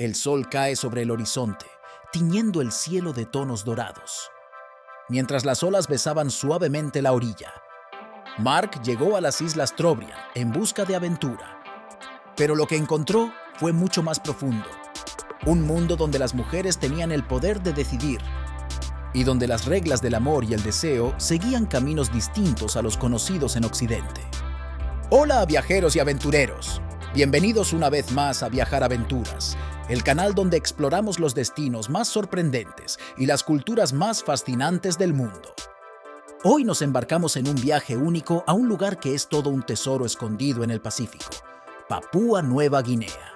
El sol cae sobre el horizonte, tiñendo el cielo de tonos dorados. Mientras las olas besaban suavemente la orilla, Mark llegó a las Islas Trobriand en busca de aventura. Pero lo que encontró fue mucho más profundo. Un mundo donde las mujeres tenían el poder de decidir y donde las reglas del amor y el deseo seguían caminos distintos a los conocidos en Occidente. Hola, viajeros y aventureros. Bienvenidos una vez más a Viajar Aventuras, el canal donde exploramos los destinos más sorprendentes y las culturas más fascinantes del mundo. Hoy nos embarcamos en un viaje único a un lugar que es todo un tesoro escondido en el Pacífico, Papúa Nueva Guinea.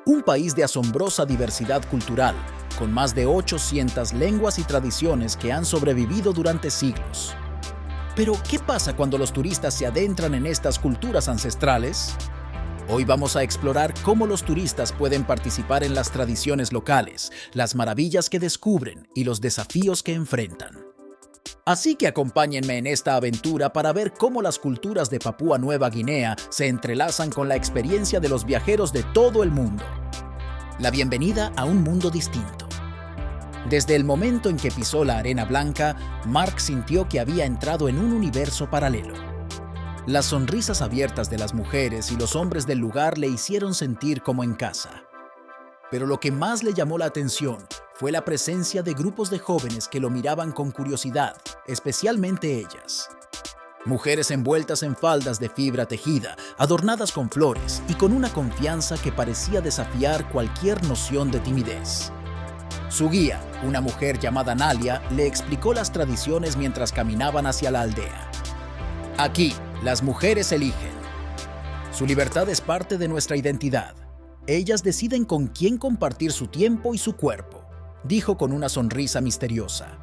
Un país de asombrosa diversidad cultural, con más de 800 lenguas y tradiciones que han sobrevivido durante siglos. Pero, ¿qué pasa cuando los turistas se adentran en estas culturas ancestrales? Hoy vamos a explorar cómo los turistas pueden participar en las tradiciones locales, las maravillas que descubren y los desafíos que enfrentan. Así que acompáñenme en esta aventura para ver cómo las culturas de Papúa Nueva Guinea se entrelazan con la experiencia de los viajeros de todo el mundo. La bienvenida a un mundo distinto. Desde el momento en que pisó la arena blanca, Mark sintió que había entrado en un universo paralelo. Las sonrisas abiertas de las mujeres y los hombres del lugar le hicieron sentir como en casa. Pero lo que más le llamó la atención fue la presencia de grupos de jóvenes que lo miraban con curiosidad, especialmente ellas. Mujeres envueltas en faldas de fibra tejida, adornadas con flores y con una confianza que parecía desafiar cualquier noción de timidez. Su guía, una mujer llamada Nalia, le explicó las tradiciones mientras caminaban hacia la aldea. Aquí, las mujeres eligen. Su libertad es parte de nuestra identidad. Ellas deciden con quién compartir su tiempo y su cuerpo, dijo con una sonrisa misteriosa.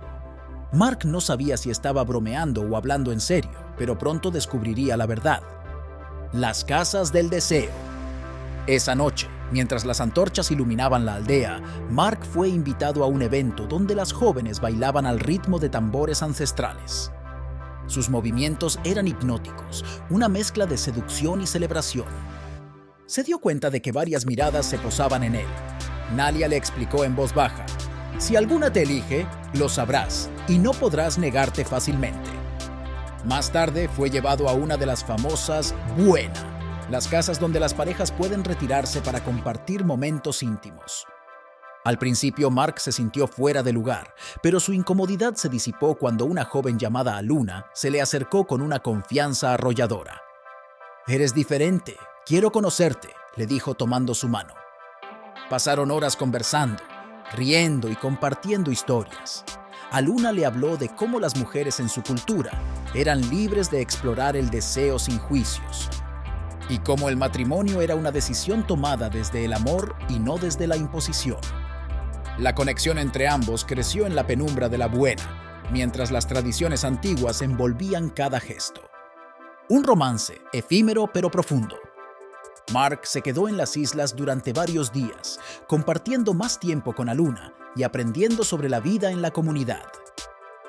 Mark no sabía si estaba bromeando o hablando en serio, pero pronto descubriría la verdad. Las casas del deseo. Esa noche, mientras las antorchas iluminaban la aldea, Mark fue invitado a un evento donde las jóvenes bailaban al ritmo de tambores ancestrales. Sus movimientos eran hipnóticos, una mezcla de seducción y celebración. Se dio cuenta de que varias miradas se posaban en él. Nalia le explicó en voz baja: si alguna te elige, lo sabrás y no podrás negarte fácilmente. Más tarde fue llevado a una de las famosas Buena, las casas donde las parejas pueden retirarse para compartir momentos íntimos. Al principio Mark se sintió fuera de lugar, pero su incomodidad se disipó cuando una joven llamada Aluna se le acercó con una confianza arrolladora. «Eres diferente, quiero conocerte», le dijo tomando su mano. Pasaron horas conversando, riendo y compartiendo historias. Aluna le habló de cómo las mujeres en su cultura eran libres de explorar el deseo sin juicios, y cómo el matrimonio era una decisión tomada desde el amor y no desde la imposición. La conexión entre ambos creció en la penumbra de la Buena, mientras las tradiciones antiguas envolvían cada gesto. Un romance efímero pero profundo. Mark se quedó en las islas durante varios días, compartiendo más tiempo con Aluna y aprendiendo sobre la vida en la comunidad.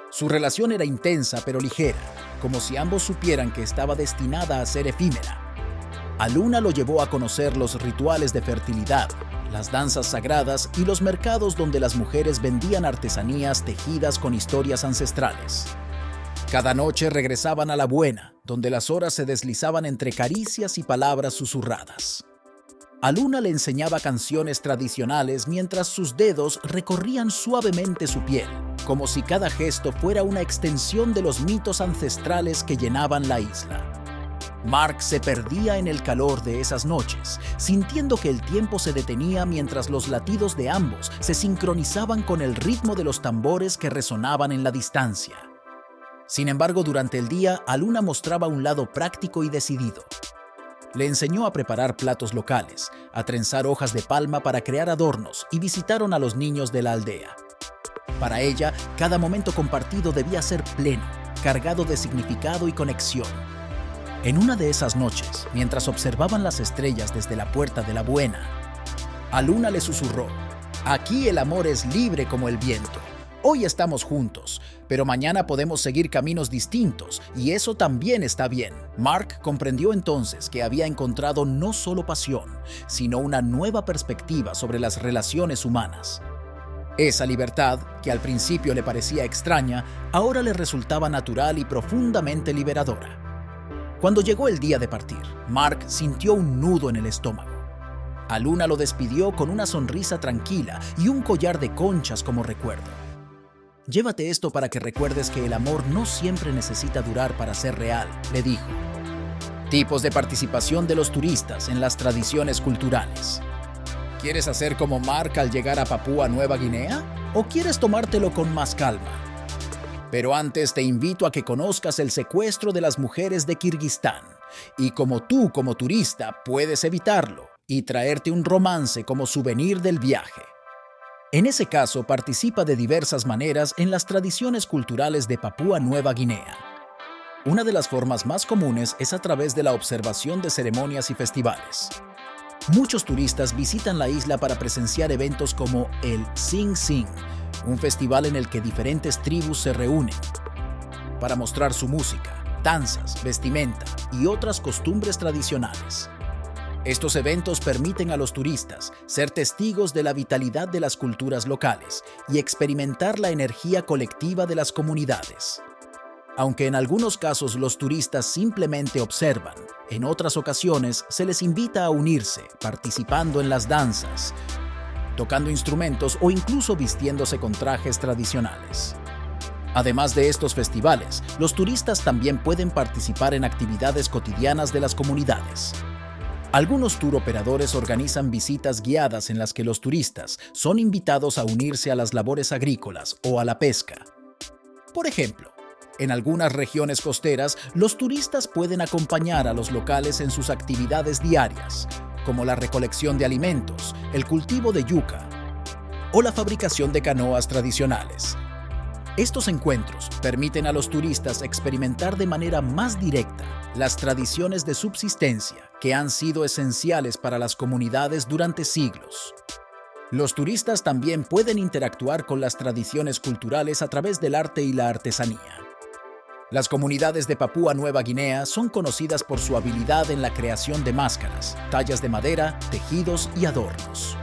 Su relación era intensa pero ligera, como si ambos supieran que estaba destinada a ser efímera. Aluna lo llevó a conocer los rituales de fertilidad, las danzas sagradas y los mercados donde las mujeres vendían artesanías tejidas con historias ancestrales. Cada noche regresaban a la Buena, donde las horas se deslizaban entre caricias y palabras susurradas. Aluna le enseñaba canciones tradicionales mientras sus dedos recorrían suavemente su piel, como si cada gesto fuera una extensión de los mitos ancestrales que llenaban la isla. Mark se perdía en el calor de esas noches, sintiendo que el tiempo se detenía mientras los latidos de ambos se sincronizaban con el ritmo de los tambores que resonaban en la distancia. Sin embargo, durante el día, Aluna mostraba un lado práctico y decidido. Le enseñó a preparar platos locales, a trenzar hojas de palma para crear adornos y visitaron a los niños de la aldea. Para ella, cada momento compartido debía ser pleno, cargado de significado y conexión. En una de esas noches, mientras observaban las estrellas desde la puerta de la Buena, Aluna le susurró: «Aquí el amor es libre como el viento. Hoy estamos juntos, pero mañana podemos seguir caminos distintos y eso también está bien. Mark comprendió entonces que había encontrado no solo pasión, sino una nueva perspectiva sobre las relaciones humanas. Esa libertad, que al principio le parecía extraña, ahora le resultaba natural y profundamente liberadora. Cuando llegó el día de partir, Mark sintió un nudo en el estómago. Aluna lo despidió con una sonrisa tranquila y un collar de conchas como recuerdo. Llévate esto para que recuerdes que el amor no siempre necesita durar para ser real, le dijo. Tipos de participación de los turistas en las tradiciones culturales. ¿Quieres hacer como Mark al llegar a Papúa Nueva Guinea? ¿O quieres tomártelo con más calma? Pero antes te invito a que conozcas el secuestro de las mujeres de Kirguistán. Y como tú, como turista, puedes evitarlo y traerte un romance como souvenir del viaje. En ese caso, participa de diversas maneras en las tradiciones culturales de Papúa Nueva Guinea. Una de las formas más comunes es a través de la observación de ceremonias y festivales. Muchos turistas visitan la isla para presenciar eventos como el Sing Sing, un festival en el que diferentes tribus se reúnen para mostrar su música, danzas, vestimenta y otras costumbres tradicionales. Estos eventos permiten a los turistas ser testigos de la vitalidad de las culturas locales y experimentar la energía colectiva de las comunidades. Aunque en algunos casos los turistas simplemente observan, en otras ocasiones se les invita a unirse, participando en las danzas, tocando instrumentos o incluso vistiéndose con trajes tradicionales. Además de estos festivales, los turistas también pueden participar en actividades cotidianas de las comunidades. Algunos tour operadores organizan visitas guiadas en las que los turistas son invitados a unirse a las labores agrícolas o a la pesca. Por ejemplo, en algunas regiones costeras, los turistas pueden acompañar a los locales en sus actividades diarias, como la recolección de alimentos, el cultivo de yuca o la fabricación de canoas tradicionales. Estos encuentros permiten a los turistas experimentar de manera más directa las tradiciones de subsistencia que han sido esenciales para las comunidades durante siglos. Los turistas también pueden interactuar con las tradiciones culturales a través del arte y la artesanía. Las comunidades de Papúa Nueva Guinea son conocidas por su habilidad en la creación de máscaras, tallas de madera, tejidos y adornos.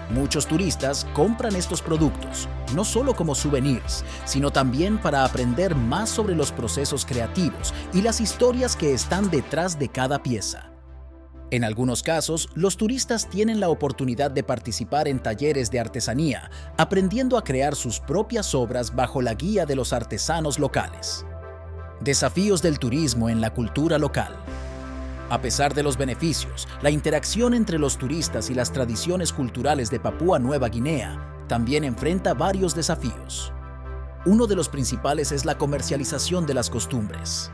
Muchos turistas compran estos productos, no solo como souvenirs, sino también para aprender más sobre los procesos creativos y las historias que están detrás de cada pieza. En algunos casos, los turistas tienen la oportunidad de participar en talleres de artesanía, aprendiendo a crear sus propias obras bajo la guía de los artesanos locales. Desafíos del turismo en la cultura local. A pesar de los beneficios, la interacción entre los turistas y las tradiciones culturales de Papúa Nueva Guinea también enfrenta varios desafíos. Uno de los principales es la comercialización de las costumbres.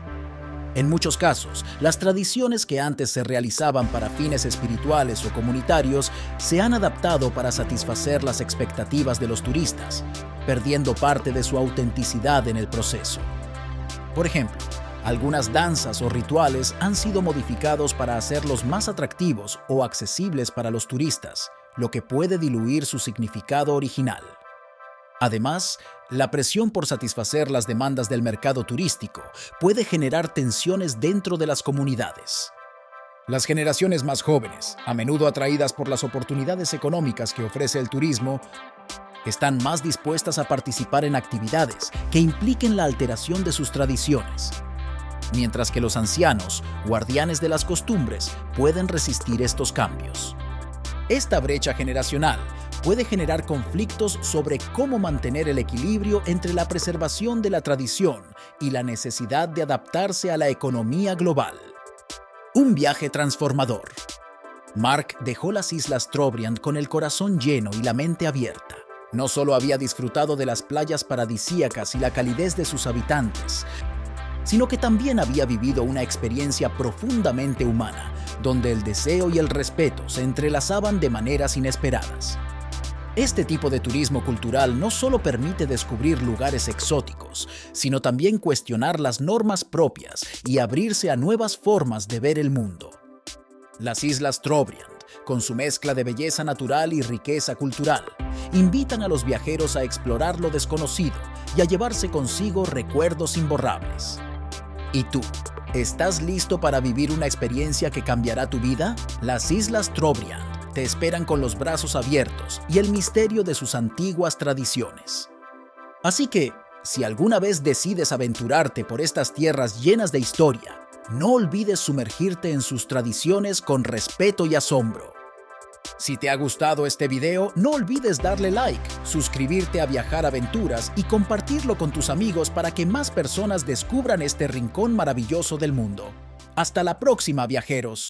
En muchos casos, las tradiciones que antes se realizaban para fines espirituales o comunitarios se han adaptado para satisfacer las expectativas de los turistas, perdiendo parte de su autenticidad en el proceso. Por ejemplo, algunas danzas o rituales han sido modificados para hacerlos más atractivos o accesibles para los turistas, lo que puede diluir su significado original. Además, la presión por satisfacer las demandas del mercado turístico puede generar tensiones dentro de las comunidades. Las generaciones más jóvenes, a menudo atraídas por las oportunidades económicas que ofrece el turismo, están más dispuestas a participar en actividades que impliquen la alteración de sus tradiciones, mientras que los ancianos, guardianes de las costumbres, pueden resistir estos cambios. Esta brecha generacional puede generar conflictos sobre cómo mantener el equilibrio entre la preservación de la tradición y la necesidad de adaptarse a la economía global. Un viaje transformador. Mark dejó las Islas Trobriand con el corazón lleno y la mente abierta. No solo había disfrutado de las playas paradisíacas y la calidez de sus habitantes, sino que también había vivido una experiencia profundamente humana, donde el deseo y el respeto se entrelazaban de maneras inesperadas. Este tipo de turismo cultural no solo permite descubrir lugares exóticos, sino también cuestionar las normas propias y abrirse a nuevas formas de ver el mundo. Las Islas Trobriand, con su mezcla de belleza natural y riqueza cultural, invitan a los viajeros a explorar lo desconocido y a llevarse consigo recuerdos imborrables. ¿Y tú? ¿Estás listo para vivir una experiencia que cambiará tu vida? Las Islas Trobriand te esperan con los brazos abiertos y el misterio de sus antiguas tradiciones. Así que, si alguna vez decides aventurarte por estas tierras llenas de historia, no olvides sumergirte en sus tradiciones con respeto y asombro. Si te ha gustado este video, no olvides darle like, suscribirte a Viajar Aventuras y compartirlo con tus amigos para que más personas descubran este rincón maravilloso del mundo. Hasta la próxima, viajeros.